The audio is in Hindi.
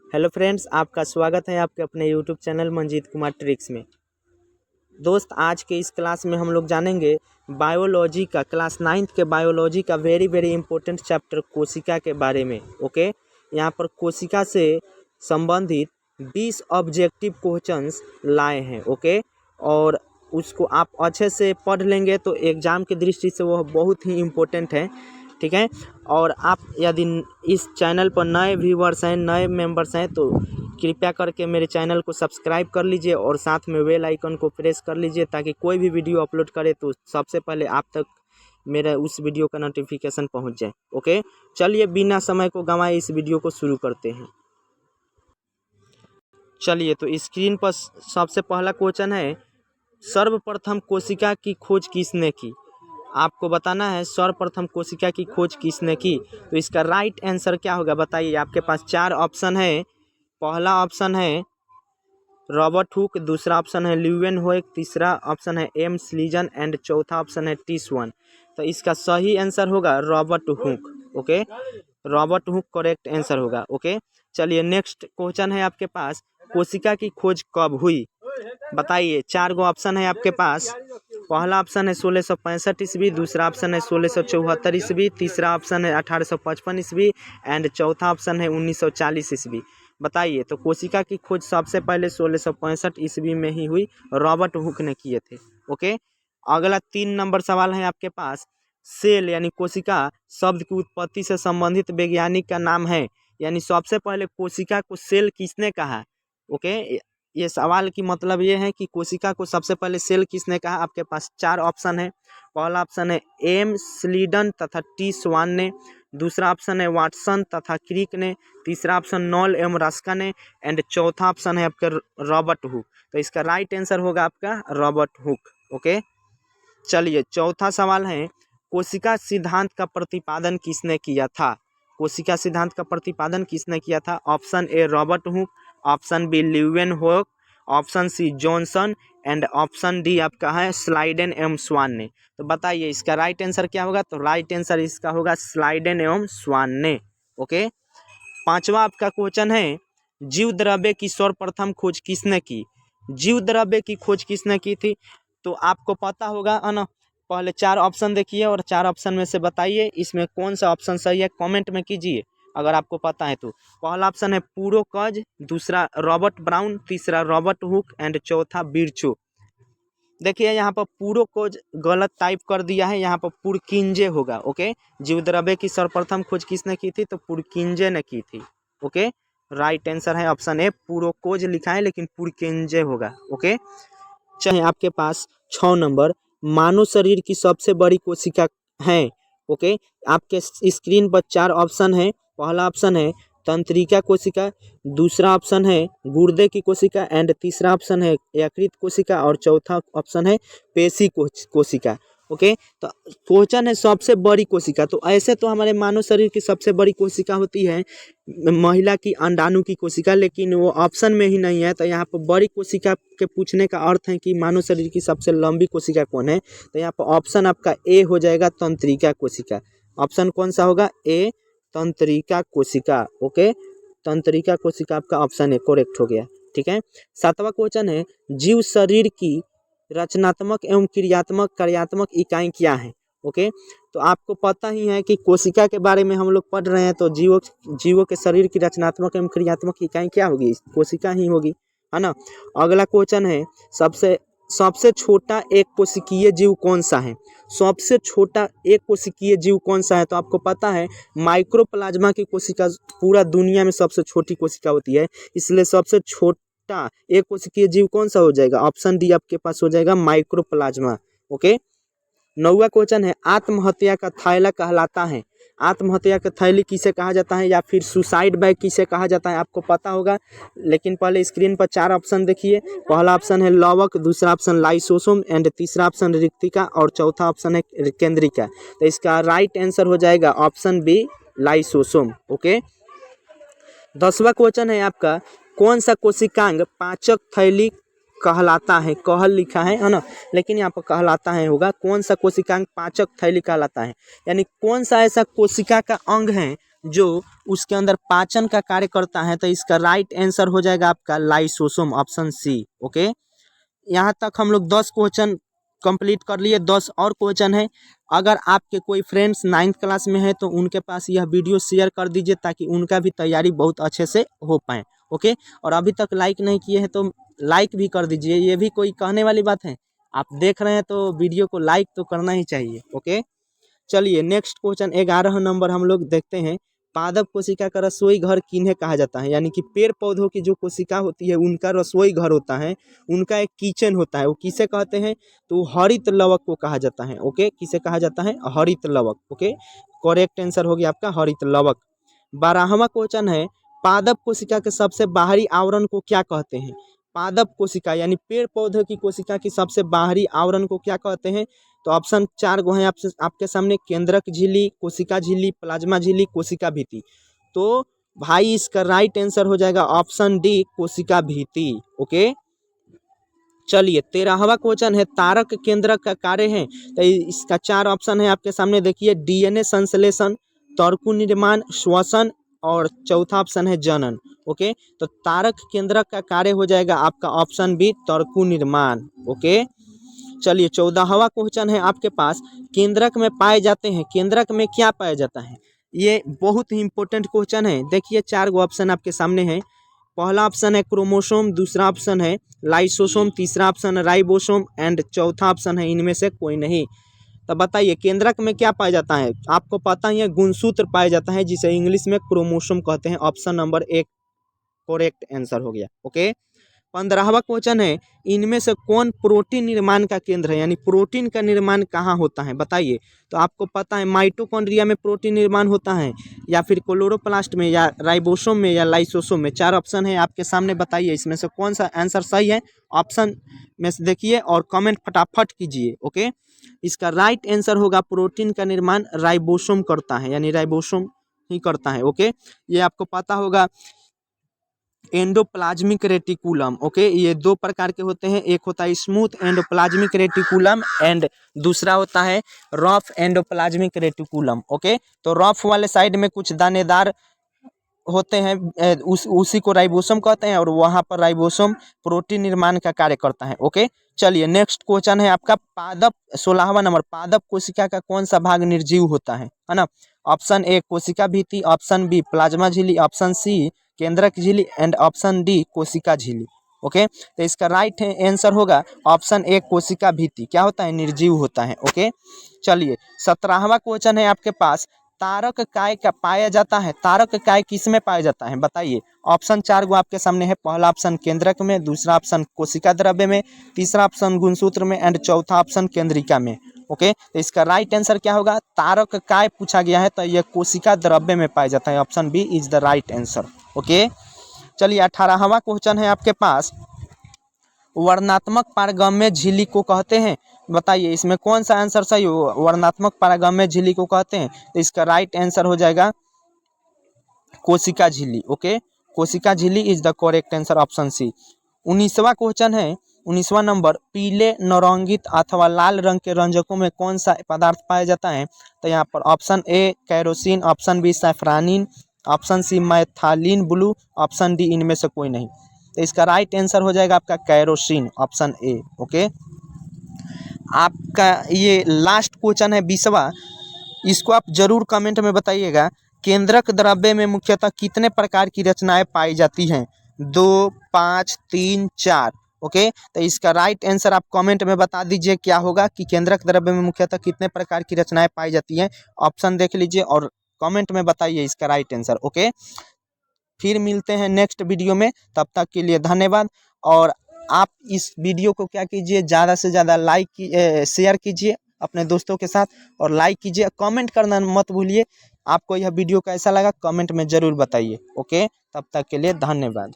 हेलो फ्रेंड्स, आपका स्वागत है आपके अपने YouTube channel Manjeet Kumar tricks में। दोस्त, आज के इस क्लास में हम लोग जानेंगे बायोलॉजी का क्लास 9th के बायोलॉजी का वेरी इंपॉर्टेंट चैप्टर कोशिका के बारे में। ओके, यहाँ पर कोशिका से संबंधित 20 ऑब्जेक्टिव क्वेश्चंस लाए हैं। ओके, और उसको आप अच्छे से पढ़ लेंगे तो एग्ज़ाम की दृष्टि से वह बहुत ही इम्पोर्टेंट है। ठीक है, और आप यदि इस चैनल पर नए व्यूवर्स हैं, नए मेंबर्स हैं, तो कृपया करके मेरे चैनल को सब्सक्राइब कर लीजिए और साथ में बेल आइकन को प्रेस कर लीजिए ताकि कोई भी वीडियो अपलोड करे तो सबसे पहले आप तक मेरा उस वीडियो का नोटिफिकेशन पहुंच जाए। ओके, चलिए बिना समय को गंवाए इस वीडियो को शुरू करते हैं। चलिए, तो स्क्रीन पर सबसे पहला क्वेश्चन है, सर्वप्रथम कोशिका की खोज किसने की। आपको बताना है सर्वप्रथम कोशिका की खोज किसने की। तो इसका राइट आंसर क्या होगा बताइए। आपके पास 4 ऑप्शन है। पहला ऑप्शन है रॉबर्ट हुक, दूसरा ऑप्शन है ल्यूवेनहोएक, तीसरा ऑप्शन है एम स्लीजन एंड चौथा ऑप्शन है टिस्वन। तो इसका सही आंसर होगा Robert Hooke. Okay, Robert Hooke correct answer होगा। ओके, चलिए नेक्स्ट क्वेश्चन है आपके पास, कोशिका की खोज कब हुई बताइए। 4 गो ऑप्शन है आपके पास। पहला ऑप्शन है 1665 ईस्वी, दूसरा ऑप्शन है 1674 ईस्वी, तीसरा ऑप्शन है 1855 ईस्वी एंड चौथा ऑप्शन है 1940 ईस्वी। बताइए, तो कोशिका की खोज सबसे पहले 1665 ईस्वी में ही हुई, रॉबर्ट हुक ने किए थे। ओके, अगला 3 नंबर सवाल है आपके पास, सेल यानी कोशिका शब्द की उत्पत्ति से संबंधित वैज्ञानिक का नाम है, यानी सबसे पहले कोशिका को सेल किसने कहा। ओके, ये सवाल की मतलब ये है कि कोशिका को सबसे पहले सेल किसने कहा। आपके पास 4 ऑप्शन है। पहला ऑप्शन है एम स्लीडन तथा टी स्वान ने, दूसरा ऑप्शन है वाटसन तथा क्रिक ने, तीसरा ऑप्शन नॉल एम रस्का ने एंड चौथा ऑप्शन है आपका रॉबर्ट हुक। तो इसका राइट आंसर होगा आपका रॉबर्ट हुक। ओके, चलिए चौथा सवाल है, कोशिका सिद्धांत का प्रतिपादन किसने किया था। कोशिका सिद्धांत का प्रतिपादन किसने किया था। Option A Robert Hooke, option B Leeuwenhoek, option C Johnson and option D आपका है स्लाइडेन एवं स्वान ने। तो बताइए इसका राइट आंसर क्या होगा। तो राइट आंसर इसका होगा स्लाइडेन एवं स्वान ने। ओके, पांचवा आपका क्वेश्चन है, जीव द्रव्य की सर्वप्रथम खोज किसने की। जीव द्रव्य की खोज किसने की थी। तो आपको पता होगा है ना। पहले 4 ऑप्शन देखिए और 4 ऑप्शन में से बताइए इसमें कौन सा ऑप्शन सही है, कमेंट में कीजिए अगर आपको पता है तो। पहला ऑप्शन है पूरोकज, दूसरा रॉबर्ट ब्राउन, तीसरा रॉबर्ट हुक एंड चौथा बिरचो। देखिए यहाँ पर पूरोकज गलत टाइप कर दिया है, यहाँ पर पुरकिंजे होगा। ओके, जीव द्रव्य की सर्वप्रथम खोज किसने की थी। तो पुरकिंजे ने की थी। ओके, राइट आंसर है ऑप्शन ए, पूरोकोज लिखा है लेकिन पुरकिंजे होगा। ओके, चाहे आपके पास 6 नंबर, मानव शरीर की सबसे बड़ी कोशिका है। ओके, आपके स्क्रीन पर 4 ऑप्शन है। पहला ऑप्शन है तंत्रिका कोशिका, दूसरा ऑप्शन है गुर्दे की कोशिका एंड तीसरा ऑप्शन है यकृत कोशिका और चौथा ऑप्शन है पेशी कोशिका। ओके, तो क्वेश्चन है सबसे बड़ी कोशिका। तो ऐसे तो हमारे मानव शरीर की सबसे बड़ी कोशिका होती है महिला की अंडाणु की कोशिका, लेकिन वो ऑप्शन में ही नहीं है। तो यहाँ पर बड़ी कोशिका के पूछने का अर्थ है कि मानव शरीर की सबसे लंबी कोशिका कौन है। तो यहाँ पर ऑप्शन आपका ए हो जाएगा तंत्रिका कोशिका। ऑप्शन कौन सा होगा, ए तंत्रिका कोशिका। ओके, तंत्रिका कोशिका आपका ऑप्शन ए करेक्ट हो गया। ठीक है, 7वां क्वेश्चन है, जीव शरीर की रचनात्मक एवं कार्यात्मक इकाई क्या है। ओके, तो आपको पता ही है कि कोशिका के बारे में हम लोग पढ़ रहे हैं, तो जीवों के शरीर की रचनात्मक एवं क्रियात्मक इकाई क्या होगी, कोशिका ही होगी, है ना। अगला क्वेश्चन है, सबसे छोटा एक कोशिकीय जीव कौन सा है। सबसे छोटा एक कोशिकीय जीव कौन सा है। तो आपको पता है माइक्रोप्लाज्मा की कोशिका पूरा दुनिया में सबसे छोटी कोशिका होती है, इसलिए सबसे छोटा एक कोशिकीय जीव कौन सा हो जाएगा। ऑप्शन डी आपके पास हो जाएगा माइक्रोप्लाज्मा। ओके, 9वां क्वेश्चन है, आत्महत्या का थैला कहलाता है। आत्महत्या का थैली किसे कहा जाता है या फिर सुसाइड बैग किसे कहा जाता है, आपको पता होगा। लेकिन पहले स्क्रीन पर 4 ऑप्शन देखिए। पहला ऑप्शन है लवक, दूसरा ऑप्शन लाइसोसोम एंड तीसरा ऑप्शन रिक्तिका और चौथा ऑप्शन है केंद्रिका। तो इसका राइट आंसर हो जाएगा ऑप्शन बी लाइसोसोम। ओके, 10वां क्वेश्चन है आपका, कौन सा कोशिकांग पाचक थैली कहलाता है। कहल लिखा है ना, लेकिन यहाँ पर कहलाता है होगा। कौन सा कोशिकांग पाचक थैली कहलाता है, यानी कौन सा ऐसा कोशिका का अंग है जो उसके अंदर पाचन का कार्य करता है, तो इसका राइट आंसर हो जाएगा आपका लाइसोसोम, ऑप्शन सी। ओके, यहाँ तक हम लोग 10 क्वेश्चन कंप्लीट कर लिए, 10 और क्वेश्चन है। अगर आपके कोई फ्रेंड्स 9th क्लास में है तो उनके पास यह वीडियो शेयर कर दीजिए ताकि उनका भी तैयारी बहुत अच्छे से हो पाए। ओके, और अभी तक लाइक नहीं किए हैं तो लाइक भी कर दीजिए, ये भी कोई कहने वाली बात है। आप देख रहे हैं तो वीडियो को लाइक तो करना ही चाहिए। ओके, चलिए नेक्स्ट क्वेश्चन 11 नंबर हम लोग देखते हैं। पादप कोशिका का रसोई घर किन्हें कहा जाता है, यानी कि पेड़ पौधों की जो कोशिका होती है उनका रसोई घर होता है, उनका एक किचन होता है, वो किसे कहते हैं, तो हरित लवक को कहा जाता है। ओके, किसे कहा जाता है, हरित लवक। ओके, करेक्ट आंसर हो गया आपका हरित लवक। 12वां क्वेश्चन है, पादप कोशिका के सबसे बाहरी आवरण को क्या कहते हैं। पादप कोशिका यानी पेड़ पौधों की कोशिका की सबसे बाहरी आवरण को क्या कहते हैं, तो ऑप्शन 4 गो है आपके सामने, केंद्रक झिल्ली, कोशिका झिल्ली, प्लाज्मा झिल्ली, कोशिका भित्ति। तो भाई इसका राइट आंसर हो जाएगा ऑप्शन डी, कोशिका भित्ति। ओके, चलिए 13वां क्वेश्चन है, तारक केंद्रक का कार्य है, तो इसका 4 ऑप्शन है आपके सामने, देखिए डीएनए संश्लेषण, तर्कु निर्माण, श्वसन और चौथा ऑप्शन है जनन। ओके, तो तारक केंद्रक का कार्य हो जाएगा आपका ऑप्शन बी, तर्कु निर्माण। ओके, चलिए 14वां क्वेश्चन है आपके पास, केंद्रक में पाए जाते हैं, केंद्रक में क्या पाया जाता है, ये बहुत ही इंपॉर्टेंट क्वेश्चन है। देखिए 4 गो ऑप्शन आपके सामने है, पहला ऑप्शन है क्रोमोसोम, दूसरा ऑप्शन है लाइसोसोम, तीसरा ऑप्शन है राइबोसोम एंड चौथा ऑप्शन है इनमें से कोई नहीं। तो बताइए केंद्रक में क्या पाया जाता है, आपको पता ही है गुणसूत्र पाया जाता है जिसे इंग्लिश में क्रोमोसोम कहते हैं। ऑप्शन नंबर 1 करेक्ट आंसर हो गया। ओके, 15वां क्वेश्चन है, इनमें से कौन प्रोटीन निर्माण का केंद्र है, यानी प्रोटीन का निर्माण कहाँ होता है बताइए। तो आपको पता है माइटोकॉन्ड्रिया में प्रोटीन निर्माण होता है, या फिर क्लोरोप्लास्ट में, या राइबोसोम में, या लाइसोसोम में। 4 ऑप्शन है आपके सामने, बताइए इसमें से कौन सा आंसर सही है। ऑप्शन में से देखिए और कमेंट फटाफट कीजिए। ओके, इसका राइट आंसर होगा प्रोटीन का निर्माण राइबोसोम करता है, यानी राइबोसोम ही करता है। ओके, ये आपको पता होगा। एंडोप्लाज्मिक रेटिकुलम, ओके, ये 2 प्रकार के होते हैं, एक होता है स्मूथ एंडोप्लाज्मिक रेटिकुलम एंड दूसरा होता है रफ एंडोप्लाज्मिक रेटिकुलम। ओके, तो रफ वाले साइड में कुछ दानेदार होते हैं, उसी को राइबोसोम कहते हैं, और वहाँ पर राइबोसोम प्रोटीन निर्माण का कार्य करता है। ओके, चलिए नेक्स्ट क्वेश्चन है आपका, पादप 16वां नंबर, पादप कोशिका का कौन सा भाग निर्जीव होता है ना। ऑप्शन ए कोशिका भित्ति, ऑप्शन बी प्लाज्मा झिल्ली, ऑप्शन सी केंद्रक झिल्ली एंड ऑप्शन डी कोशिका झिल्ली। ओके, तो इसका राइट आंसर होगा ऑप्शन ए कोशिका भित्ति, क्या होता है, निर्जीव होता है। ओके, चलिए 17वां क्वेश्चन है आपके पास, तारक काय का पाया जाता है, तारक काय किस में पाया जाता है बताइए। ऑप्शन 4 गो आपके सामने है, पहला ऑप्शन केंद्रक में, दूसरा ऑप्शन कोशिका द्रव्य में, तीसरा ऑप्शन गुणसूत्र में एंड चौथा ऑप्शन केंद्रिका में। ओके, तो इसका राइट आंसर क्या होगा, तारक काय पूछा गया है तो यह कोशिका द्रव्य में पाया जाता है, option B is the right answer. Okay, चलिए 18वां क्वेश्चन है आपके पास, वर्णात्मक पारगम्य झिल्ली को कहते हैं, बताइए इसमें कौन सा आंसर सही हो, वर्णात्मक पारगम्य झिल्ली को कहते हैं, तो इसका राइट आंसर हो जाएगा कोशिका झिल्ली। ओके, कोशिका झिल्ली is the correct answer, option C. 19वां क्वेश्चन है, 19वां नंबर, पीले नारंगित अथवा लाल रंग के रंजकों में कौन सा पदार्थ पाया जाता है, तो यहाँ पर option A kerosene, option B safranin, option C methylene blue, option D इनमें से कोई नहीं। तो इसका राइट आंसर हो जाएगा आपका कैरोसिन, ऑप्शन ए। ओके, आपका ये लास्ट क्वेश्चन है 20वां, इसको आप जरूर कमेंट में बताइएगा, केंद्रक द्रव्य में मुख्यतः कितने प्रकार की रचनाएं पाई जाती हैं, 2, 5, 3, 4। ओके, तो इसका राइट आंसर आप कमेंट में बता दीजिए क्या होगा कि केंद्रक द्रव्य में मुख्यतः कितने प्रकार की रचनाएं पाई जाती हैं। ऑप्शन देख लीजिए और कमेंट में बताइए इसका राइट आंसर। ओके, फिर मिलते हैं नेक्स्ट वीडियो में, तब तक के लिए धन्यवाद। और आप इस वीडियो को क्या कीजिए, ज़्यादा से ज़्यादा शेयर कीजिए अपने दोस्तों के साथ और लाइक कीजिए, कमेंट करना मत भूलिए। आपको यह वीडियो कैसा लगा कमेंट में ज़रूर बताइए। ओके, तब तक के लिए धन्यवाद।